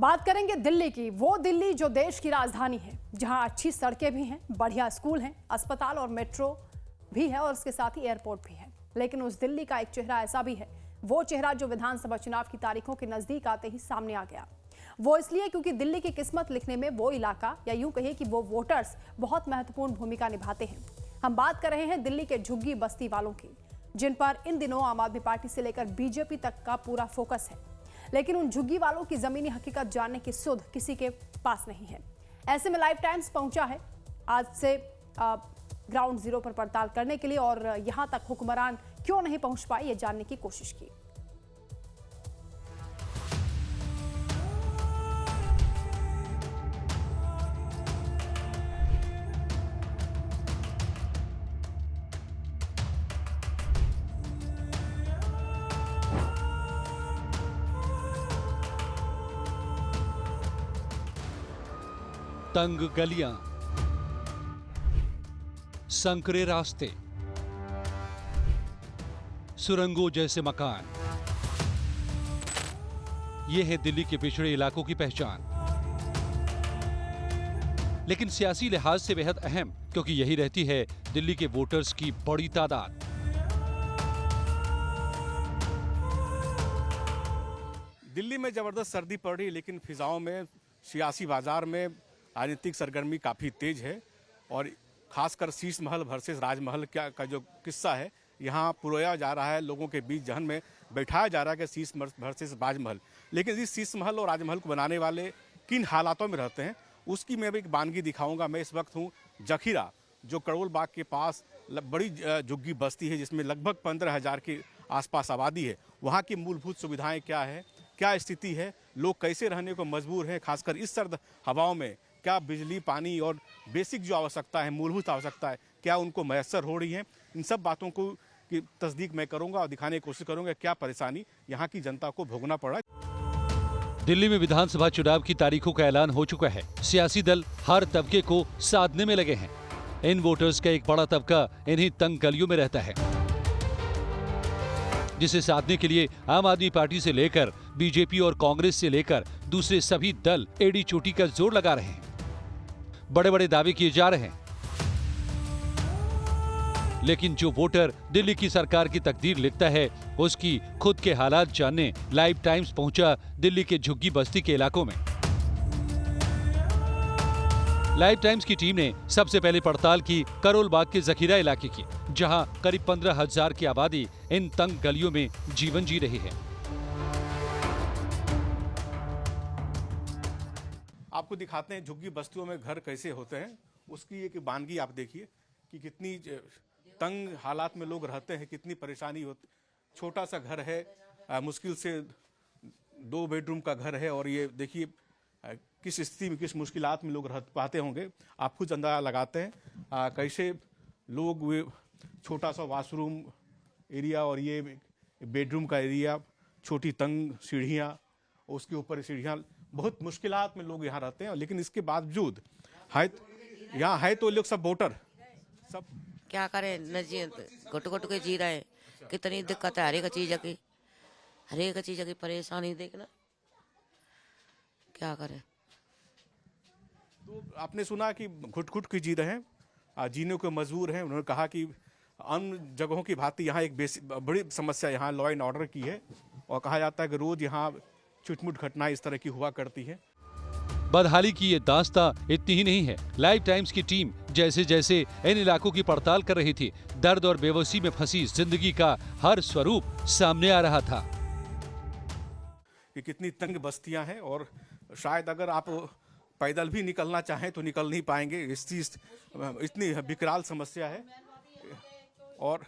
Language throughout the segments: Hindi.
बात करेंगे दिल्ली की, वो दिल्ली जो देश की राजधानी है, जहां अच्छी सड़कें भी हैं, बढ़िया स्कूल हैं, अस्पताल और मेट्रो भी है और उसके साथ ही एयरपोर्ट भी है। लेकिन उस दिल्ली का एक चेहरा ऐसा भी है, वो चेहरा जो विधानसभा चुनाव की तारीखों के नजदीक आते ही सामने आ गया। वो इसलिए क्योंकि दिल्ली की किस्मत लिखने में वो इलाका, या यूं कहिए कि वो वोटर्स बहुत महत्वपूर्ण भूमिका निभाते हैं। हम बात कर रहे हैं दिल्ली के झुग्गी बस्ती वालों की, जिन पर इन दिनों आम आदमी पार्टी से लेकर बीजेपी तक का पूरा फोकस है। लेकिन उन झुग्गी वालों की जमीनी हकीकत जानने की सुध किसी के पास नहीं है। ऐसे में लाइव टाइम्स पहुंचा है आज से ग्राउंड जीरो पर पड़ताल करने के लिए, और यहां तक हुक्मरान क्यों नहीं पहुंच पाए ये जानने की कोशिश की। तंग गलियां, संकरे रास्ते, सुरंगों जैसे मकान, ये है दिल्ली के पिछड़े इलाकों की पहचान। लेकिन सियासी लिहाज से बेहद अहम, क्योंकि यही रहती है दिल्ली के वोटर्स की बड़ी तादाद। दिल्ली में जबरदस्त सर्दी पड़ रही है, लेकिन फिजाओं में सियासी बाजार में राजनीतिक सरगर्मी काफ़ी तेज है। और खासकर शीश महल वर्सेस राजमहल का जो किस्सा है, यहाँ पुरोया जा रहा है, लोगों के बीच जहन में बैठाया जा रहा है कि शीश वर्सेस राजमहल। लेकिन इस शीश महल और राजमहल को बनाने वाले किन हालातों में रहते हैं, उसकी मैं एक वानगी दिखाऊंगा। मैं इस वक्त हूँ जखीरा, जो करोल बाग के पास बड़ी झुग्गी बस्ती है, जिसमें लगभग 15,000 के आसपास आबादी है। वहाँ की मूलभूत सुविधाएं क्या है, क्या स्थिति है, लोग कैसे रहने को मजबूर हैं, खासकर इस सर्द हवाओं में। क्या बिजली, पानी और बेसिक जो आवश्यकता है, मूलभूत आवश्यकता है, क्या उनको मैसर हो रही है? इन सब बातों को की तस्दीक मैं करूंगा और दिखाने की कोशिश करूंगा क्या परेशानी यहाँ की जनता को भोगना पड़ा। दिल्ली में विधानसभा चुनाव की तारीखों का ऐलान हो चुका है। सियासी दल हर तबके को साधने में लगे हैं। इन वोटर्स का एक बड़ा तबका इन्हीं तंग गलियों में रहता है, जिसे साधने के लिए आम आदमी पार्टी से लेकर बीजेपी और कांग्रेस से लेकर दूसरे सभी दल एड़ी चोटी का जोर लगा रहे हैं। बड़े बड़े दावे किए जा रहे हैं, लेकिन जो वोटर दिल्ली की सरकार की तकदीर लिखता है, उसकी खुद के हालात जानने लाइव टाइम्स पहुंचा दिल्ली के झुग्गी बस्ती के इलाकों में। लाइव टाइम्स की टीम ने सबसे पहले पड़ताल की करोल बाग के जखीरा इलाके की, जहां करीब 15,000 की आबादी इन तंग गलियों में जीवन जी रही है। आपको दिखाते हैं झुग्गी बस्तियों में घर कैसे होते हैं। उसकी एक वानगी आप देखिए कि कितनी तंग हालात में लोग रहते हैं, कितनी परेशानी होती। छोटा सा घर है, मुश्किल से 2 बेडरूम का घर है, और ये देखिए किस स्थिति में, किस मुश्किलात में लोग रह पाते होंगे। आप खुद अंदाजा लगाते हैं कैसे लोग, वे छोटा सा वॉशरूम एरिया और ये बेडरूम का एरिया, छोटी तंग सीढ़ियाँ, उसके ऊपर सीढ़ियाँ, बहुत मुश्किलात में लोग यहाँ रहते हैं। लेकिन इसके बावजूद यहाँ है तो लोग सब वोटर सब क्या करें, न जी घुट घुट के जी रहे हैं। कितनी दिक्कत है, हर एक चीज की परेशानी देखना, क्या करें। तो आपने सुना कि घुट घुट के जी रहे हैं, जीने को मजबूर हैं। उन्होंने कहा कि अन्य जगहों की भांति यहाँ एक बड़ी समस्या यहाँ लॉ एंड ऑर्डर की है, और कहा जाता है कि रोज यहाँ छुटमुट घटनाएं इस तरह की हुआ करती हैं। बदहाली की ये दास्तां इतनी ही नहीं है। लाइव टाइम्स की टीम जैसे जैसे इन इलाकों की पड़ताल कर रही थी, दर्द और बेबसी में फंसी जिंदगी का हर स्वरूप सामने आ रहा था। कि कितनी तंग बस्तियां हैं, और शायद अगर आप पैदल भी निकलना चाहें तो निकल नहीं पाएंगे। इतनी विकराल समस्या है। और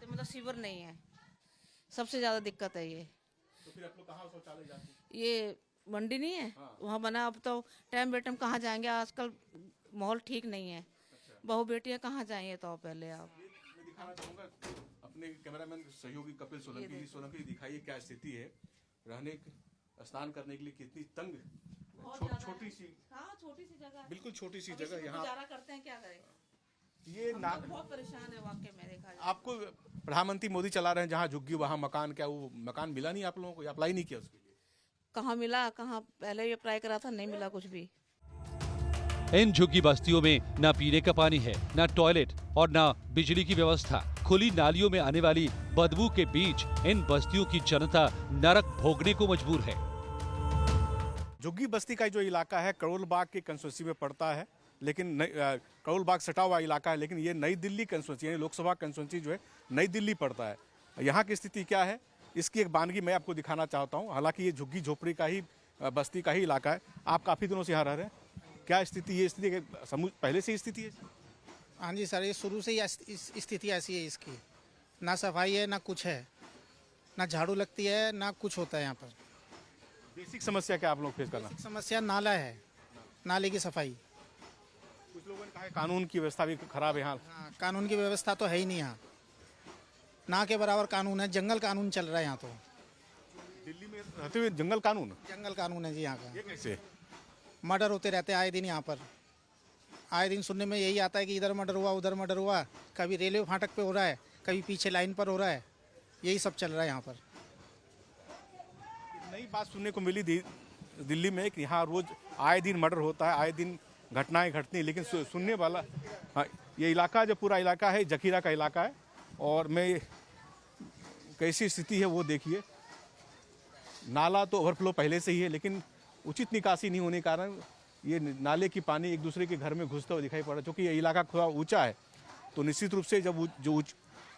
मतलब सीवर नहीं है, सबसे ज्यादा दिक्कत है ये। तो फिर आप लोग कहाँ शौचालय जाते हैं? ये मंडी नहीं है, वहाँ बना। अब तो टाइम बेटम कहाँ जाएंगे, आजकल माहौल ठीक नहीं है। बहू बेटियां कहाँ जाएंगे, तो पहले आप। मैं दिखाना चाहूंगा अपने कैमरामैन सहयोगी कपिल सोलंकी दिखाइए क्या स्थिति है। रहने स्नान करने के लिए कितनी तंग छोटी सी जगह, बिल्कुल छोटी सी जगह यहाँ करते हैं, क्या करें। ये बहुत परेशान है वाकई में, देखा जाए। आपको प्रधानमंत्री मोदी चला रहे हैं जहाँ झुग्गी वहाँ मकान, क्या वो मकान मिला नहीं आप लोगों को, अप्लाई नहीं किया उसके लिए? कहाँ मिला, कहाँ पहले भी अप्लाई करा था, नहीं मिला कुछ भी। इन झुग्गी बस्तियों में न पीने का पानी है, न टॉयलेट और न बिजली की व्यवस्था। खुली नालियों में आने वाली बदबू के बीच इन बस्तियों की जनता नरक भोगने को मजबूर है। झुग्गी बस्ती का जो इलाका है करोल बाग के कंस्टिट्यूंसी में पड़ता है, लेकिन करोल बाग सटा हुआ इलाका है, लेकिन ये नई दिल्ली कंस्टिट्यूंसी यानी लोकसभा कंस्टिट्यूंसी जो है नई दिल्ली पड़ता है। यहाँ की स्थिति क्या है, इसकी एक वानगी मैं आपको दिखाना चाहता हूँ। हालांकि ये झुग्गी झोपड़ी का ही बस्ती का ही इलाका है। आप काफ़ी दिनों से यहाँ रह रहे हैं, क्या स्थिति, ये स्थिति पहले से ही स्थिति है? हाँ जी सर, ये शुरू से ही स्थिति ऐसी है इसकी। ना सफाई है, ना कुछ है, ना झाड़ू लगती है, ना कुछ होता है यहाँ पर। बेसिक समस्या क्या आप लोग फेस करना? समस्या नाला है, नाले की सफाई। कुछ लोगों ने कहा है कानून की व्यवस्था भी खराब है यहाँ। हाँ, कानून की व्यवस्था तो है ही नहीं यहाँ। ना के बराबर कानून है, जंगल कानून चल रहा है यहाँ तो। दिल्ली में रहते हुए जंगल कानून है जी यहाँ का। ये कैसे? मर्डर होते रहते हैं आए दिन यहाँ पर। आए दिन सुनने में यही आता है कि इधर मर्डर हुआ, उधर मर्डर हुआ। कभी रेलवे फाटक पे हो रहा है, कभी पीछे लाइन पर हो रहा है। यही सब चल रहा है यहाँ पर। नई बात सुनने को मिली दिल्ली में कि यहाँ रोज आए दिन मर्डर होता है, आए दिन घटनाएं घटती हैं, लेकिन सुनने वाला, हाँ, ये इलाका जो पूरा इलाका है जखीरा का इलाका है। और मैं कैसी स्थिति है वो देखिए। नाला तो ओवरफ्लो पहले से ही है, लेकिन उचित निकासी नहीं होने के कारण ये नाले की पानी एक दूसरे के घर में घुसता हुआ दिखाई पड़ रहा है। क्योंकि ये इलाका थोड़ा ऊंचा है, तो निश्चित रूप से जब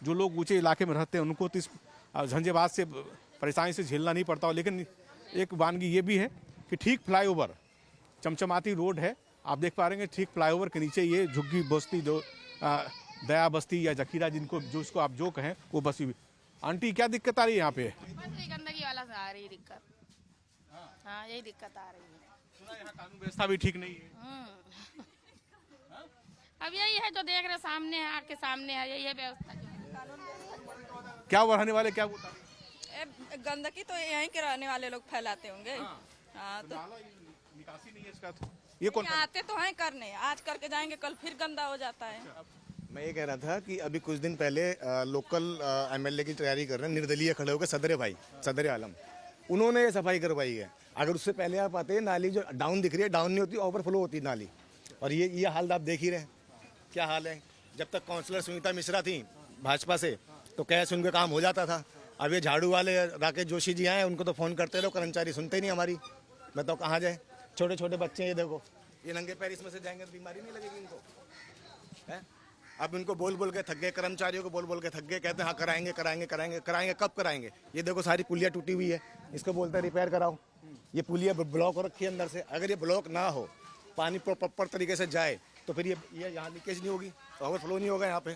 जो लोग ऊंचे इलाके में रहते हैं उनको तो इस झंझेबात से परेशानी से झेलना नहीं पड़ता हो। लेकिन एक वानगी ये भी है कि ठीक फ्लाईओवर चमचमाती रोड है, आप देख पा रहे हैं, ठीक फ्लाईओवर के नीचे ये झुग्गी बस्ती जो दया बस्ती या जखीरा जो उसको आप जो कहें वो बस्ती हुई। आंटी क्या दिक्कत आ रही है यहाँ पे? गंदगी वाला से आ रही दिक्कत। हाँ, यही दिक्कत आ रही है। सुना यहाँ कानून व्यवस्था भी ठीक नहीं है। अब यही है जो देख रहे सामने है, आके सामने है, यही है व्यवस्था। क्या बढ़ाने वाले क्या बोलता है? गंदगी तो यहीं के रहने वाले लोग फैलाते होंगे। हाँ, तो निकासी नहीं है इसका। तो ये कौन आते तो हैं करने, आज करके जाएंगे, कल फिर गंदा हो जाता है। मैं ये कह रहा था कि अभी कुछ दिन पहले लोकल एमएलए की तैयारी कर रहे हैं, निर्दलीय खड़े होकर सदर आलम, उन्होंने ये सफाई करवाई है। अगर उससे पहले आप आते हैं, नाली जो डाउन दिख रही है, डाउन नहीं होती, ओवरफ्लो होती नाली। और ये हाल आप देख ही रहे हैं, क्या हाल है। जब तक काउंसलर सुनीता मिश्रा थी भाजपा से, तो कैसे उनका काम हो जाता था। अब ये झाड़ू वाले राकेश जोशी जी आए, उनको तो फ़ोन करते रहो, कर्मचारी सुनते नहीं हमारी। बताओ कहाँ जाए, छोटे छोटे बच्चे, ये देखो, ये नंगे पैर इसमें से जाएंगे तो बीमारी नहीं लगेगी इनको, है? अब इनको बोल बोल के थक गए, कर्मचारियों को बोल बोल के थक गए। कहते हैं हाँ कराएंगे कराएंगे कराएंगे कराएंगे, कब कराएंगे? ये देखो सारी पुलिया टूटी हुई है, इसको बोलते हैं रिपेयर कराओ। ये पुलिया ब्लॉक हो रखी है अंदर से। अगर ये ब्लॉक ना हो, पानी प्रॉपर तरीके से जाए, तो फिर ये यहाँ लीकेज नहीं होगी, ओवरफ्लो नहीं होगा यहाँ पे।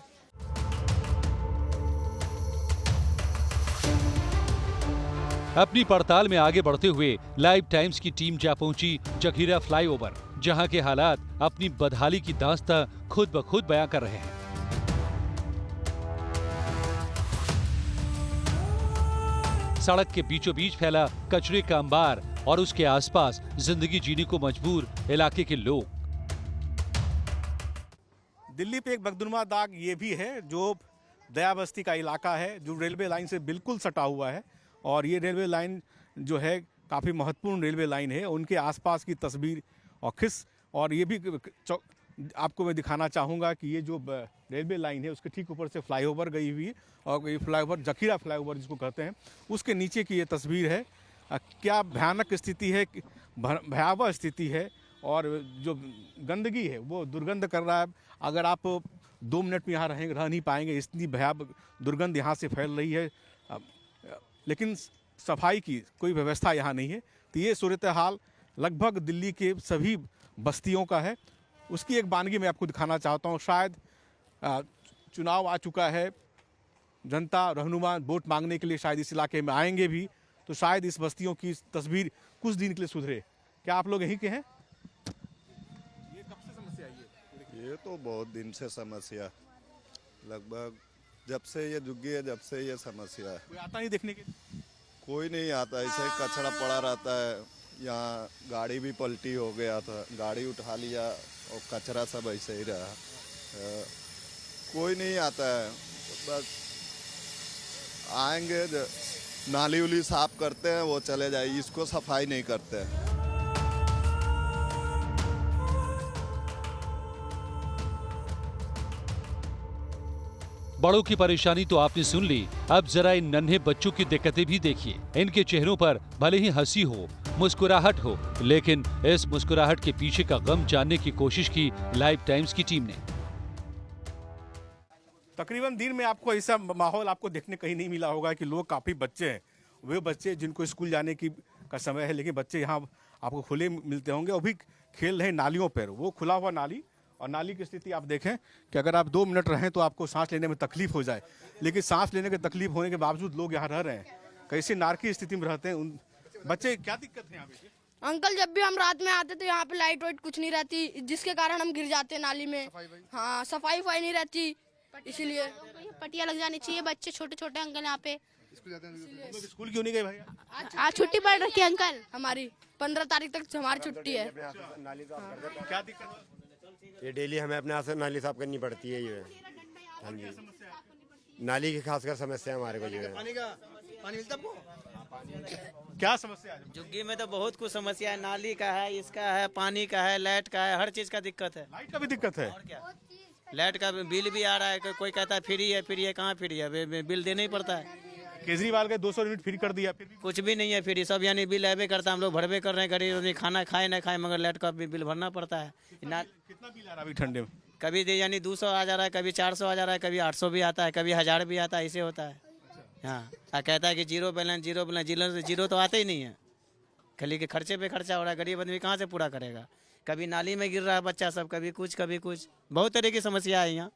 अपनी पड़ताल में आगे बढ़ते हुए लाइव टाइम्स की टीम जा पहुंची जखीरा फ्लाईओवर, जहां के हालात अपनी बदहाली की दास्तां खुद ब खुद बयां कर रहे हैं। सड़क के बीचों बीच फैला कचरे का अंबार और उसके आसपास जिंदगी जीने को मजबूर इलाके के लोग। दिल्ली पे एक बदनुमा दाग ये भी है, जो दया बस्ती का इलाका है, जो रेलवे लाइन से बिल्कुल सटा हुआ है। और ये रेलवे लाइन जो है काफ़ी महत्वपूर्ण रेलवे लाइन है। उनके आसपास की तस्वीर और खिस, और ये भी आपको मैं दिखाना चाहूँगा कि ये जो रेलवे लाइन है उसके ठीक ऊपर से फ्लाईओवर गई हुई है, और ये फ्लाईओवर जखीरा फ्लाईओवर जिसको कहते हैं, उसके नीचे की ये तस्वीर है। क्या भयानक स्थिति है, भयावह स्थिति है। और जो गंदगी है वो दुर्गंध कर रहा है। अगर आप 2 मिनट में यहाँ रह नहीं पाएंगे, इतनी भयावह दुर्गंध यहाँ से फैल रही है। लेकिन सफाई की कोई व्यवस्था यहाँ नहीं है। तो ये सूरत हाल लगभग दिल्ली के सभी बस्तियों का है। उसकी एक वानगी मैं आपको दिखाना चाहता हूँ। शायद चुनाव आ चुका है, जनता रहनुमा वोट मांगने के लिए शायद इस इलाके में आएंगे भी, तो शायद इस बस्तियों की तस्वीर कुछ दिन के लिए सुधरे। क्या आप लोग यहीं के हैं? ये कब से समस्या है? ये तो बहुत दिन से समस्या, लगभग जब से ये झुग्गी है, जब से ये समस्या है। कोई आता नहीं देखने के? कोई नहीं आता, ऐसे ही कचरा पड़ा रहता है। यहाँ गाड़ी भी पलटी हो गया था, गाड़ी उठा लिया और कचरा सब ऐसे ही रहा। कोई नहीं आता है, बस आएंगे नाली उली साफ करते हैं वो चले जाए, इसको सफाई नहीं करते हैं। बड़ों की परेशानी तो आपने सुन ली, अब जरा इन नन्हे बच्चों की दिक्कतें भी देखिए। इनके चेहरों पर भले ही हंसी हो, मुस्कुराहट हो, लेकिन इस मुस्कुराहट के पीछे का गम जानने की कोशिश की लाइव टाइम्स की टीम ने। तकरीबन दिन में आपको ऐसा माहौल आपको देखने कहीं नहीं मिला होगा कि लोग काफ़ी बच्चे हैं, वे बच्चे जिनको स्कूल जाने की का समय है, लेकिन बच्चे यहाँ आपको खुले मिलते होंगे। वो भी खेल रहे हैं नालियों पर, वो खुला हुआ नाली, और नाली की स्थिति आप देखें कि अगर आप 2 मिनट रहें तो आपको सांस लेने में तकलीफ हो जाए, लेकिन सांस लेने की तकलीफ होने के बावजूद लोग यहाँ रह रहे हैं। कैसे नारकी स्थिति में रहते हैं उन बच्चे, क्या दिक्कत है यहाँ पे? अंकल जब भी हम रात में आते तो यहाँ पे लाइट वाइट कुछ नहीं रहती, जिसके कारण हम गिर जाते हैं नाली में। हाँ, सफाई नहीं रहती, इसीलिए पटिया लग जानी चाहिए। बच्चे छोटे छोटे अंकल यहाँ पे स्कूल क्यों नहीं गए भाई? आज छुट्टी पड़ रखी है अंकल हमारी, 15 तारीख तक हमारी छुट्टी है। क्या दिक्कत? ये डेली हमें अपने हाथ से नाली साफ करनी पड़ती है। ये हाँ जी, नाली की खासकर समस्या हमारे को जो है। पानी मिलता आपको? क्या समस्या है? झुग्गी में तो बहुत कुछ समस्या है, नाली का है, इसका है, पानी का है, लाइट का है, हर चीज का दिक्कत है। लाइट का भी दिक्कत है? और क्या, लाइट का बिल भी आ रहा है, कोई कहता है फ्री है, कहाँ फ्री है, बिल देना ही पड़ता है। केजरीवाल का 200 यूनिट फ्री कर दिया, फिर भी कुछ भी नहीं है फ्री, सब यानी बिल ऐबे करता है, हम लोग भरबे कर रहे हैं, गरीब आदमी खाना खाए ना खाए मगर लाइट का बिल भरना पड़ता है। कितना बिल आ रहा है अभी ठंडे में? कभी यानी 200 आ जा रहा है, कभी 400 आ जा रहा है, कभी 800 भी आता है, कभी 1000 भी आता है, ऐसे होता है। हाँ, कहता है कि जीरो बैलेंस, जीरो तो आते ही नहीं है, खाली के खर्चे पे खर्चा हो रहा है, गरीब आदमी कहाँ से पूरा करेगा। कभी नाली में गिर रहा है बच्चा सब, कभी कुछ, बहुत तरह की समस्या है यहाँ।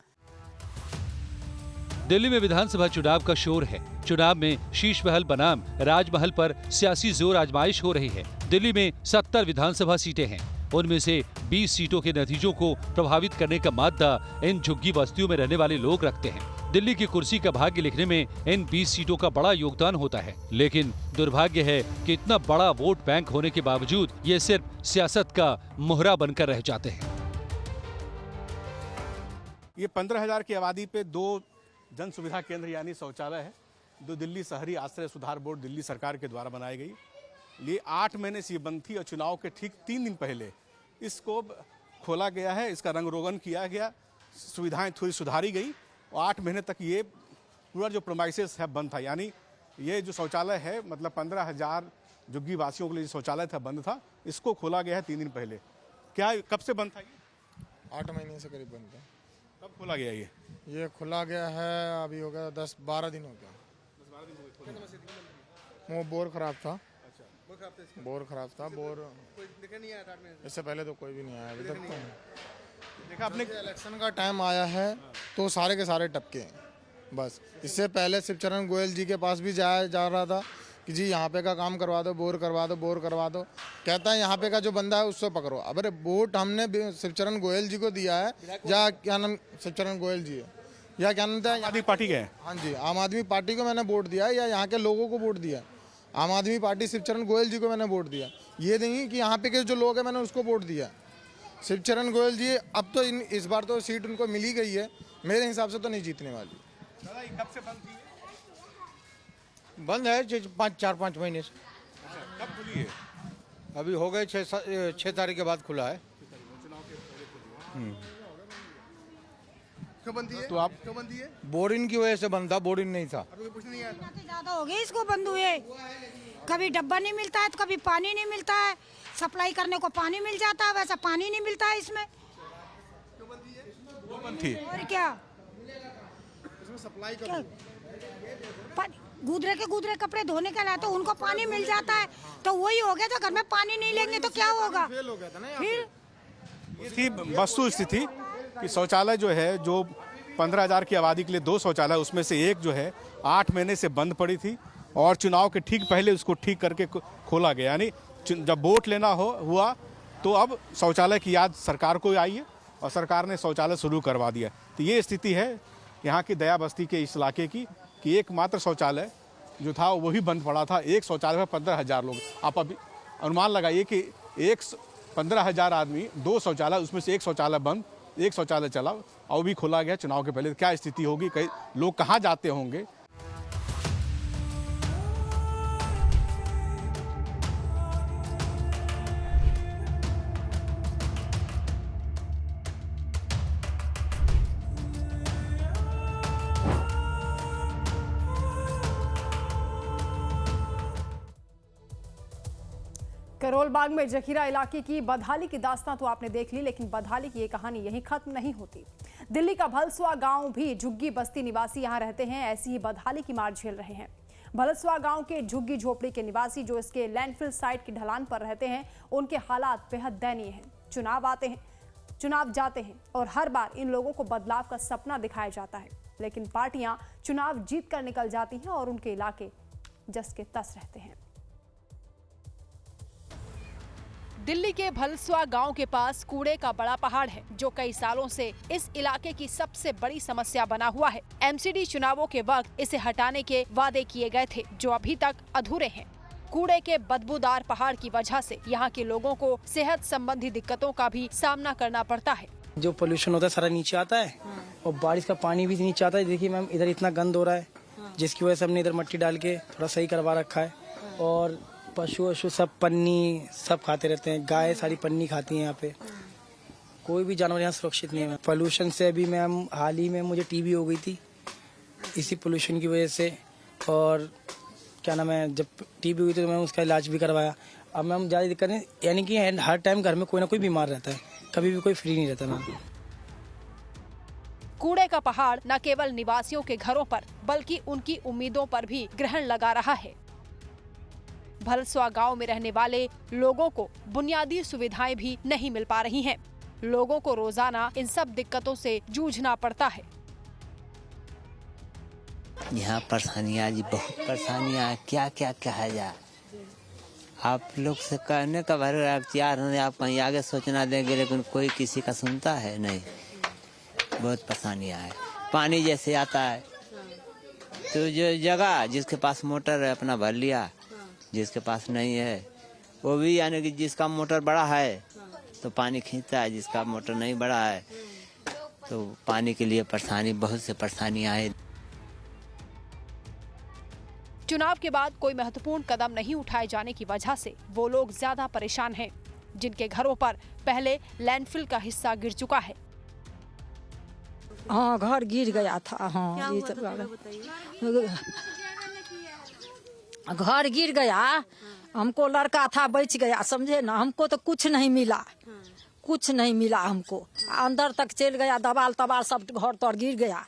दिल्ली में विधानसभा चुनाव का शोर है। चुनाव में शीश महल बनाम राजमहल पर सियासी जोर आजमाइश हो रही है। दिल्ली में 70 विधानसभा सीटें हैं, उनमें से 20 सीटों के नतीजों को प्रभावित करने का मादा इन झुग्गी बस्तियों में रहने वाले लोग रखते हैं। दिल्ली की कुर्सी का भाग्य लिखने में इन 20 सीटों का बड़ा योगदान होता है, लेकिन दुर्भाग्य है कि इतना बड़ा वोट बैंक होने के बावजूद ये सिर्फ सियासत का मोहरा बनकर रह जाते हैं। ये 15,000 की आबादी पे 2 जन सुविधा केंद्र यानी शौचालय है, जो दिल्ली शहरी आश्रय सुधार बोर्ड दिल्ली सरकार के द्वारा बनाई गई। ये 8 महीने से ये बंद थी और चुनाव के ठीक 3 दिन पहले इसको खोला गया है, इसका रंग रोगन किया गया, सुविधाएं थोड़ी सुधारी गई और 8 महीने तक ये पूरा जो प्रोमाइसेस है बंद था। यानी ये जो शौचालय है, मतलब 15,000 झुग्गी वासियों के लिए शौचालय था, बंद था, इसको खोला गया है 3 दिन पहले। क्या कब से बंद था ये? 8 महीने से करीब बंद था। कब खोला गया ये खुला गया है अभी हो गया 10-12 दिन हो गया। वो बोर खराब था। बोर खराब था, इससे पहले तो कोई भी नहीं आया अभी तक। तो देखा आपने, इलेक्शन का टाइम आया है तो सारे के सारे टपके हैं बस। इससे पहले शिवचरण गोयल जी के पास भी जाया जा रहा था कि जी यहाँ पे का काम करवा दो, बोर करवा दो। कहता है यहाँ पे का जो बंदा है उससे पकड़ो। अब अरे वोट हमने शिवचरण गोयल जी को दिया है, या क्या नाम शिवचरण गोयल जी है, या क्या नाम था, आम आदमी पार्टी के? हाँ जी, आम आदमी पार्टी को मैंने वोट दिया है, या यहाँ के लोगों को वोट दिया। आम आदमी पार्टी शिवचरण गोयल जी को मैंने वोट दिया, ये नहीं कि यहाँ पे के जो लोग हैं मैंने उसको वोट दिया। शिवचरण गोयल जी अब तो इस बार तो सीट उनको मिली गई है, मेरे हिसाब से तो नहीं जीतने वाली। कब से बंद थी? बंद है 4-5 महीने से। कब खुली है? अभी हो गए 6 तारीख के बाद खुला है। क्यों बंद है? तो आप क्यों बंद है? बोरिंग की वजह से बंद था, बोरिंग नहीं था। अभी कुछ नहीं आया था। ज्यादा हो गए इसको बंद हुए, कभी डब्बा नहीं मिलता है तो कभी पानी नहीं मिलता है। सप्लाई करने को पानी मिल जाता है, वैसा पानी नहीं मिलता है इसमें। क्यों बंद थी? और क्या, इसमें सप्लाई क्या? गुदरे कपड़े धोने के लाए तो उनको पानी मिल जाता है, तो वही हो गया। तो घर में पानी नहीं लेंगे तो क्या होगा? फिर ये थी वस्तु स्थिति कि शौचालय जो है, जो 15,000 की आबादी के लिए 2 शौचालय, उसमें से एक जो है 8 महीने से बंद पड़ी थी और चुनाव के ठीक पहले उसको ठीक करके खोला गया। यानी जब वोट लेना हुआ तो अब शौचालय की याद सरकार को आई है और सरकार ने शौचालय शुरू करवा दिया। तो ये स्थिति है यहाँ की दया बस्ती के इस इलाके की कि एकमात्र शौचालय जो था वही बंद पड़ा था। एक शौचालय में 15,000 लोग। आप अभी अनुमान लगाइए कि 15,000 आदमी, 2 शौचालय, उसमें से एक शौचालय बंद, एक शौचालय चला और भी खोला गया चुनाव के पहले। क्या स्थिति होगी, कई लोग कहाँ जाते होंगे? करोल बाग में जखीरा इलाके की बदहाली की दास्तां तो आपने देख ली, लेकिन बदहाली की ये कहानी यहीं खत्म नहीं होती। दिल्ली का भलसुआ गांव भी झुग्गी बस्ती निवासी यहां रहते हैं, ऐसी ही बदहाली की मार झेल रहे हैं। भलसुआ गांव के झुग्गी झोपड़ी के निवासी जो इसके लैंडफिल साइट की ढलान पर रहते हैं, उनके हालात बेहद दयनीय हैं। चुनाव आते हैं, चुनाव जाते हैं और हर बार इन लोगों को बदलाव का सपना दिखाया जाता है, लेकिन पार्टियां चुनाव जीत कर निकल जाती हैं और उनके इलाके जस के तस रहते हैं। दिल्ली के भलसुआ गांव के पास कूड़े का बड़ा पहाड़ है, जो कई सालों से इस इलाके की सबसे बड़ी समस्या बना हुआ है। एमसीडी चुनावों के वक्त इसे हटाने के वादे किए गए थे, जो अभी तक अधूरे हैं। कूड़े के बदबूदार पहाड़ की वजह से यहाँ के लोगों को सेहत संबंधी दिक्कतों का भी सामना करना पड़ता है। जो पोल्यूशन होता है सारा नीचे आता है और बारिश का पानी भी नीचे आता है। देखिए मैम, इधर इतना गंद हो रहा है, जिसकी वजह से हमने इधर मिट्टी डाल के थोड़ा सही करवा रखा है। और पशु सब पन्नी सब खाते रहते हैं, गाय सारी पन्नी खाती हैं यहाँ पे। कोई भी जानवर यहाँ सुरक्षित नहीं है। पोल्यूशन से अभी मैम हाल ही में मुझे टीबी हो गई थी, इसी पोल्यूशन की वजह से। और क्या नाम है, जब टीबी हुई तो मैं उसका इलाज भी करवाया। अब मैम ज़्यादा दिक्कत नहीं, यानी कि हर टाइम घर में कोई ना कोई बीमार रहता है, कभी भी कोई फ्री नहीं रहता मैम। कूड़े का पहाड़ न केवल निवासियों के घरों पर बल्कि उनकी उम्मीदों पर भी ग्रहण लगा रहा है। भलसुआ गांव में रहने वाले लोगों को बुनियादी सुविधाएं भी नहीं मिल पा रही हैं। लोगों को रोजाना इन सब दिक्कतों से जूझना पड़ता है। यहाँ परेशानियाँ जी, बहुत परेशानियाँ, क्या क्या कहा जाए। आप लोग से कहने का भर अख्तियार नहीं, आप कहीं आगे सोचना देंगे, लेकिन कोई किसी का सुनता है नहीं। बहुत परेशानियाँ है। पानी जैसे आता है तो जो जगह जिसके पास मोटर है अपना भर लिया, जिसके पास नहीं है वो भी, यानी कि जिसका मोटर बड़ा है तो पानी खींचता है, जिसका मोटर नहीं बड़ा है तो पानी के लिए परेशानी, बहुत से परेशानियाँ हैं। चुनाव के बाद कोई महत्वपूर्ण कदम नहीं उठाए जाने की वजह से वो लोग ज्यादा परेशान हैं, जिनके घरों पर पहले लैंडफिल का हिस्सा गिर चुका है। हाँ, घर गिर गया था। हाँ, ये सब घर गिर गया। हमको लड़का था, बच गया, समझे ना। हमको तो कुछ नहीं मिला, कुछ नहीं मिला हमको। अंदर तक चल गया, दबाल तबाल सब घर तर गिर गया।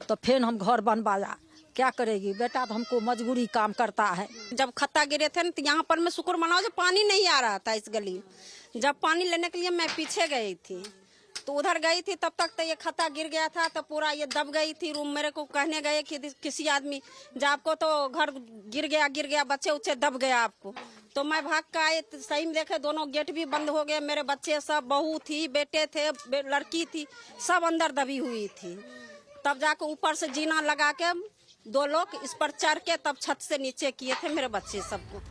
तो फिर हम घर बनवाया। क्या करेगी बेटा, तो हमको मजबूरी काम करता है। जब खत्ता गिरे थे तो यहाँ पर मैं शुक्र मनाओ, जब पानी नहीं आ रहा था इस गली। जब पानी लेने के लिए मैं पीछे गई थी तो उधर गई थी, तब तक तो ये खत्ता गिर गया था, तो पूरा ये दब गई थी रूम। मेरे को कहने गए कि किसी आदमी, जब आपको तो घर गिर गया, बच्चे उच्चे दब गया आपको। तो मैं भाग कर आए, सही में देखे दोनों गेट भी बंद हो गए। मेरे बच्चे सब, बहू थी, बेटे थे, लड़की थी, सब अंदर दबी हुई थी। तब जाकर ऊपर से जीना लगा के 2 लोग इस पर चढ़ के तब छत से नीचे किए थे मेरे बच्चे सबको।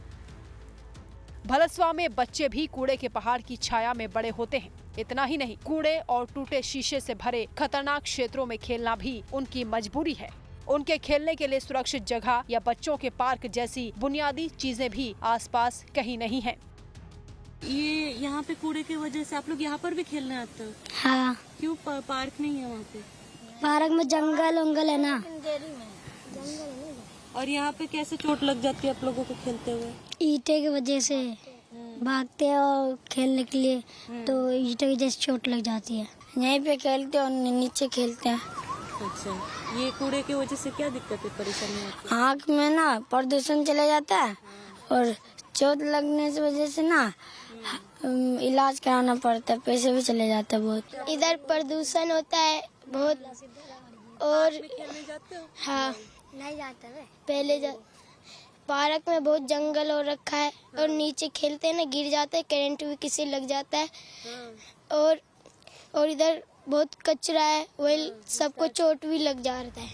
भलसुआ में बच्चे भी कूड़े के पहाड़ की छाया में बड़े होते हैं। इतना ही नहीं, कूड़े और टूटे शीशे से भरे खतरनाक क्षेत्रों में खेलना भी उनकी मजबूरी है। उनके खेलने के लिए सुरक्षित जगह या बच्चों के पार्क जैसी बुनियादी चीजें भी आसपास कहीं नहीं हैं। ये यहाँ पे कूड़े की वजह से आप लोग यहाँ पर भी खेलने आते हो? हाँ। क्यों पार्क नहीं है वहाँ पे? पार्क में जंगल उंगल है ना। और यहाँ पे कैसे चोट लग जाती है आप लोगों को खेलते हुए? ईंटे की वजह से भागते हैं और खेलने के लिए, तो ईंटे की जैसे चोट लग जाती है। यहीं पे खेलते हैं और नीचे खेलते हैं। अच्छा, ये कूड़े की वजह से क्या दिक्कत है, परेशानी आती है? आँख में ना प्रदूषण चला जाता है और चोट लगने की वजह से ना इलाज कराना पड़ता है, पैसे भी चले जाते हैं बहुत। इधर प्रदूषण होता है बहुत। और हाँ, नहीं जाता है पहले। पार्क में बहुत जंगल हो रखा है और नीचे खेलते हैं ना, गिर जाता है, करंट भी किसी लग जाता है। और इधर बहुत कचरा है, वही सबको चोट भी लग जाता है।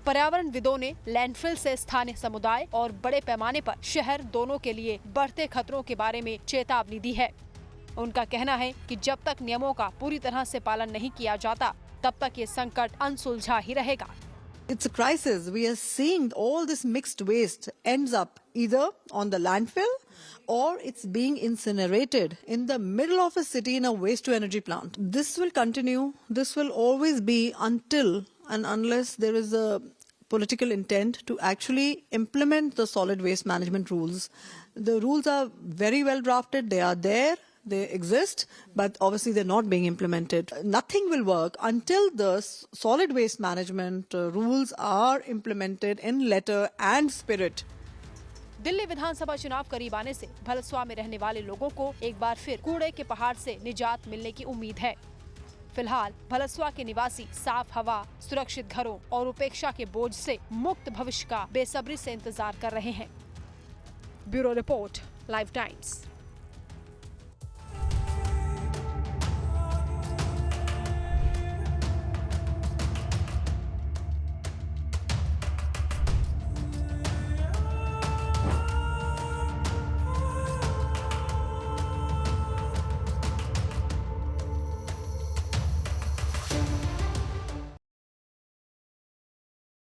पर्यावरणविदों ने लैंडफिल से स्थानीय समुदाय और बड़े पैमाने पर शहर दोनों के लिए बढ़ते खतरों के बारे में चेतावनी दी है। उनका कहना है कि जब तक नियमों का पूरी तरह से पालन नहीं किया जाता, तब तक ये संकट अनसुलझा ही रहेगा। It's a crisis. We are seeing all this mixed waste ends up either on the landfill or it's being incinerated in the middle of a city in a waste to energy plant. This will continue. This will always be until and unless there is a political intent to actually implement the solid waste management rules. The rules are very well drafted. They are there. They exist, but obviously they're not being implemented. Nothing will work until the solid waste management rules are implemented in letter and spirit. Delhi विधानसभा चुनाव करीब आने से भलसवा में रहने वाले लोगों को एक बार फिर कूड़े के पहाड़ से निजात मिलने की उम्मीद है। फिलहाल भलसवा के निवासी साफ हवा, सुरक्षित घरों और उपेक्षा के बोझ से मुक्त भविष्य का बेसब्री से इंतजार कर रहे हैं। Bureau report, live times.